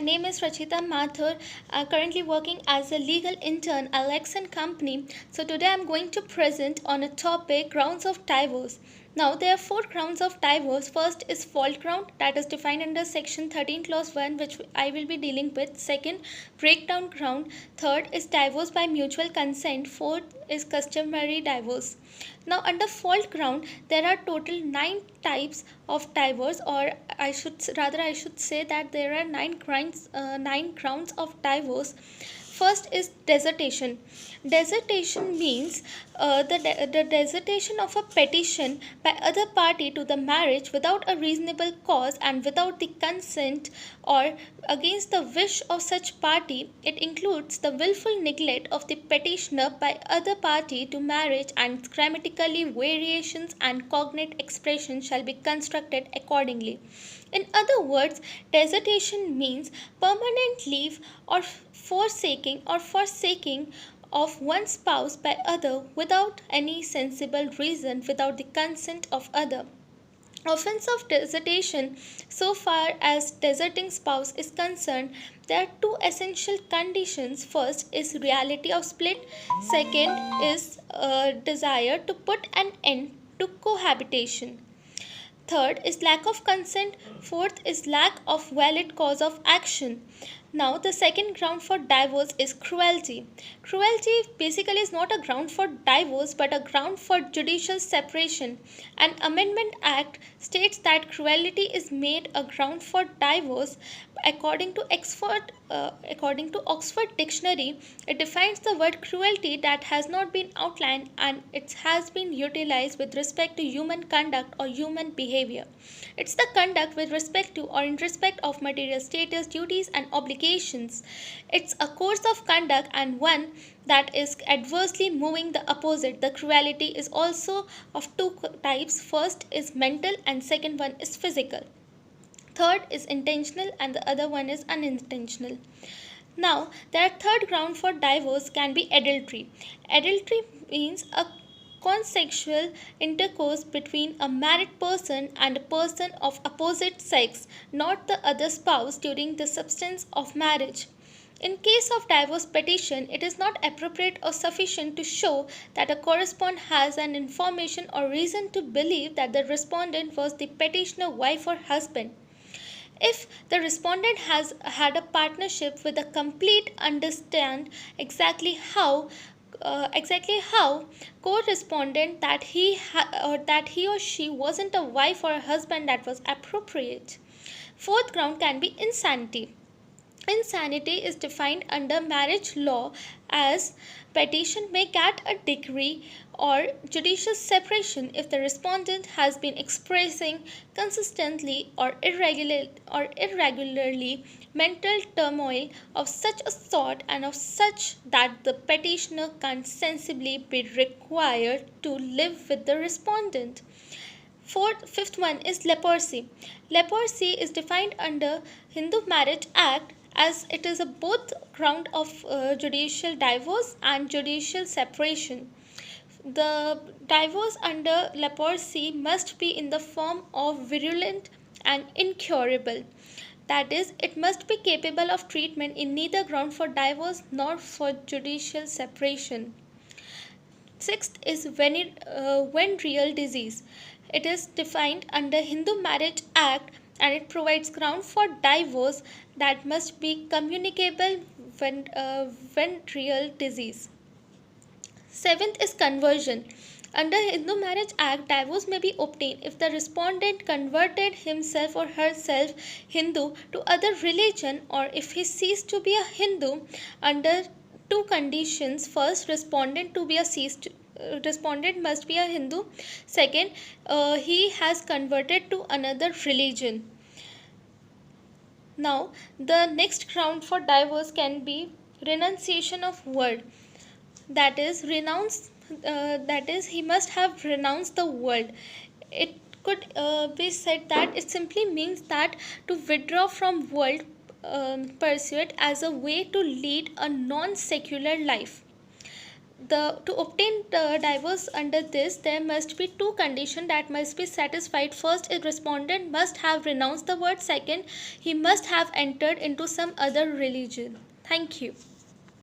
name is Rachita Mathur. I'm currently working as a legal intern at Lexan Company. So today I'm going to present on a topic grounds of divorce. Now there are four grounds of divorce. First is fault ground, that is defined under section 13 clause 1, which I will be dealing with. Second, breakdown ground. Third is divorce by mutual consent. Fourth is customary divorce. Now under fault ground there are total 9 types of divorce, or I should say that there are 9 grounds of divorce. First is desertion. Desertion means the desertion of a petition by other party to the marriage without a reasonable cause and without the consent or against the wish of such party. It includes the willful neglect of the petitioner by other party to marriage, and grammatically variations and cognate expressions shall be constructed accordingly. In other words, desertion means permanent leave or forsaking of one spouse by other without any sensible reason, without the consent of other. Offense of desertion. So far as deserting spouse is concerned, there are two essential conditions. First is reality of split. Second is desire to put an end to cohabitation. Third is lack of consent. Fourth is lack of valid cause of action. Now, the second ground for divorce is cruelty. Cruelty basically is not a ground for divorce but a ground for judicial separation. An Amendment Act states that cruelty is made a ground for divorce. According to Oxford Dictionary, it defines the word cruelty that has not been outlined and it has been utilized with respect to human conduct or human behavior. It's the conduct with respect to or in respect of material status, duties, and obligations. It's a course of conduct and one that is adversely moving the opposite. The cruelty is also of two types. First is mental, and second one is physical. Third is intentional, and the other one is unintentional. Now, the third ground for divorce can be adultery. Adultery means a consensual intercourse between a married person and a person of opposite sex, not the other spouse, during the substance of marriage. In case of divorce petition, it is not appropriate or sufficient to show that a correspondent has an information or reason to believe that the respondent was the petitioner wife or husband. If the respondent has had a partnership with a complete understand exactly how co-respondent that he or she wasn't a wife or a husband, that was appropriate. Fourth ground can be insanity. Insanity is defined under marriage law as petition may get a decree or judicial separation if the respondent has been expressing consistently or irregularly mental turmoil of such a sort and of such that the petitioner can sensibly be required to live with the respondent. Fifth one is leprosy. Leprosy is defined under Hindu Marriage Act as it is a both ground of judicial divorce and judicial separation. The divorce under leprosy must be in the form of virulent and incurable. That is, it must be capable of treatment in neither ground for divorce nor for judicial separation. Sixth is venereal disease. It is defined under Hindu Marriage Act and it provides ground for divorce that must be communicable venereal disease. Seventh is conversion. Under Hindu Marriage Act, divorce may be obtained if the respondent converted himself or herself Hindu to other religion, or if he ceased to be a Hindu under two conditions. First, respondent must be a Hindu. Second, he has converted to another religion. Now, the next ground for divorce can be renunciation of word. That is, he must have renounced the world. It could be said that it simply means that to withdraw from world pursuit as a way to lead a non-secular life. To obtain the divorce under this, there must be two conditions that must be satisfied. First, a respondent must have renounced the word. Second, he must have entered into some other religion. Thank you.